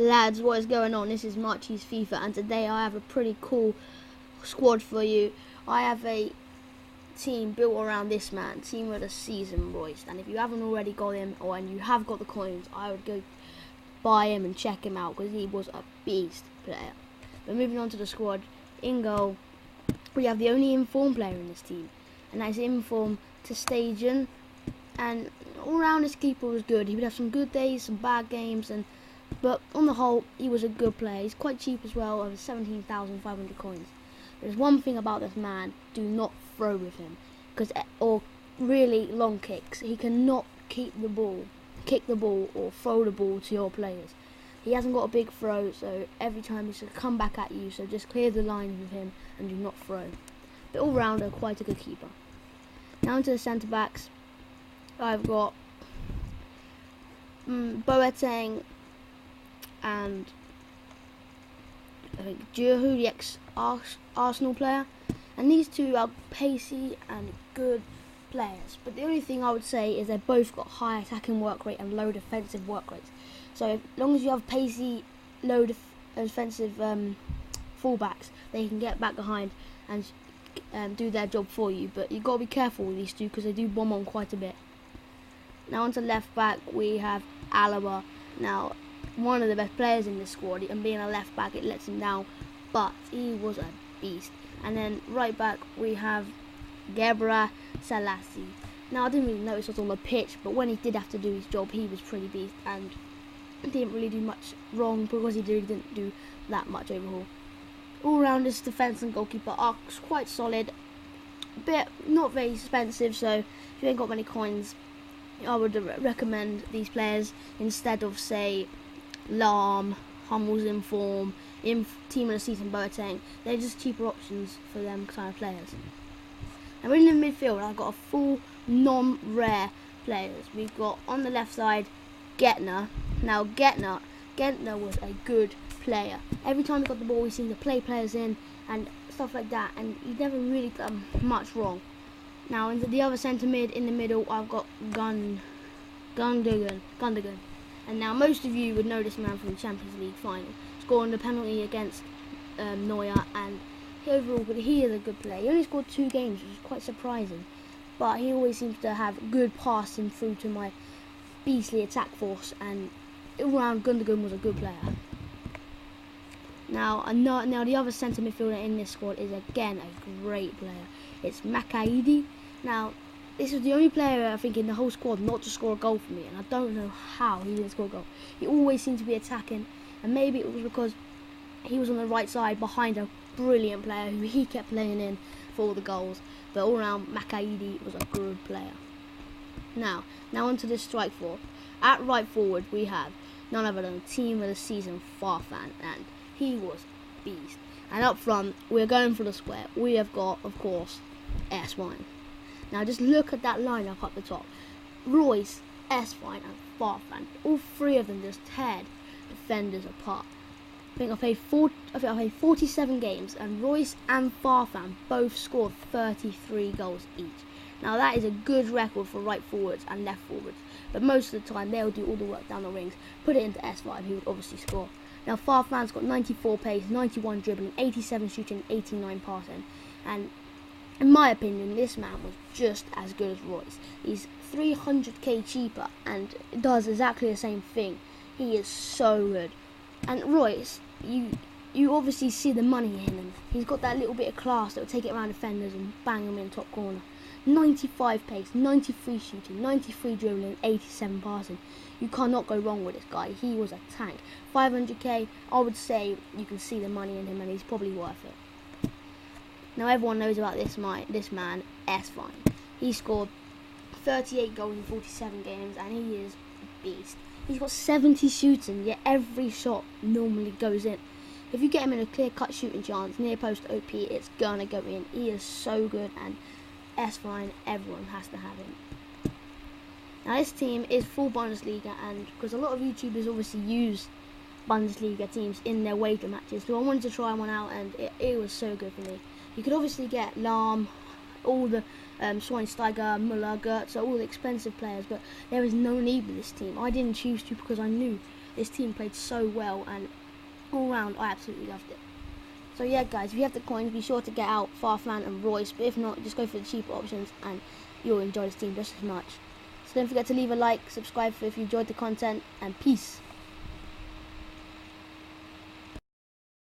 Lads, what is going on? This is Marchie's FIFA, and today I have a pretty cool squad for you. I have a team built around this man, team of the season, Reus. And if you haven't already got him, and you have got the coins, I would go buy him and check him out because he was a beast player. But moving on to the squad, in goal, we have the only informed player in this team, and that is informed to Stagion. And all round, his keeper was good. He would have some good days, some bad games, but on the whole, he was a good player. He's quite cheap as well, over 17,500 coins. There's one thing about this man: do not throw with him, or really long kicks. He cannot kick the ball, or throw the ball to your players. He hasn't got a big throw, so every time he's going to come back at you. So just clear the line with him and do not throw. But all rounder, quite a good keeper. Now into the centre backs. I've got Boateng and I think Juhu, the ex-Arsenal player, and these two are pacey and good players. But the only thing I would say is they've both got high attacking work rate and low defensive work rates. So as long as you have pacey, low defensive fullbacks, they can get back behind and do their job for you. But you've got to be careful with these two because they do bomb on quite a bit. Now onto left back, we have Alaba. Now, one of the best players in this squad, and being a left back, it lets him down, but he was a beast. And then right back, we have Gebra Selassie. Now, I didn't really notice what's on the pitch, but when he did have to do his job, he was pretty beast and didn't really do much wrong because he didn't do that much overhaul. All round, his defence and goalkeeper are quite solid, but not very expensive. So if you ain't got many coins, I would recommend these players instead of, say, Lahm, Hummel's in form, team of the season Boateng. They're just cheaper options for them kind of players. And in the midfield, I've got a full non-rare players. We've got on the left side Getner. Now Getner was a good player. Every time he got the ball, he seemed to play players in and stuff like that, and he never really done much wrong. Now into the other centre mid, in the middle, I've got Gundogan. And now most of you would know this man from the Champions League final, scoring the penalty against Neuer, and he is a good player. He only scored 2 games, which is quite surprising, but he always seems to have good passing through to my beastly attack force, and all round Gundogan was a good player. Now the other centre midfielder in this squad is again a great player. It's Makaidi. Now, this was the only player I think in the whole squad not to score a goal for me, and I don't know how he didn't score a goal. He always seemed to be attacking, and maybe it was because he was on the right side behind a brilliant player who he kept playing in for all the goals. But all round, Makaidi was a good player. Now onto this strike force. At right forward, we have none other than team of the season Farfan, and he was a beast. And up front, we're going for the square. We have got, of course, S1. Now just look at that lineup up the top. Reus, S1 and Farfan. All three of them just teared defenders apart. I think I played 47 games, and Reus and Farfan both scored 33 goals each. Now that is a good record for right forwards and left forwards, but most of the time they'll do all the work down the wings, put it into S5, who would obviously score. Now Farfan's got 94 pace, 91 dribbling, 87 shooting, 89 passing, and in my opinion, this man was just as good as Reus. He's 300k cheaper and does exactly the same thing. He is so good. And Reus, you obviously see the money in him. He's got that little bit of class that will take it around defenders and bang them in top corner. 95 pace, 93 shooting, 93 dribbling, 87 passing. You cannot go wrong with this guy. He was a tank. 500k, I would say you can see the money in him, and he's probably worth it. Now everyone knows about this man, S-Fine. He scored 38 goals in 47 games, and he is a beast. He's got 70 shooting, yet every shot normally goes in. If you get him in a clear-cut shooting chance, near post OP, it's gonna go in. He is so good, and S-Fine, everyone has to have him. Now this team is full Bundesliga, and because a lot of YouTubers obviously use Bundesliga teams in their wager matches, so I wanted to try one out, and it was so good for me. You could obviously get Lahm, all the Schweinsteiger, Müller, Goetz, all the expensive players, but there is no need for this team. I didn't choose to because I knew this team played so well, and all round I absolutely loved it. So yeah guys, if you have the coins, be sure to get out Farfan and Reus, but if not, just go for the cheaper options and you'll enjoy this team just as much. So don't forget to leave a like, subscribe if you enjoyed the content, and peace.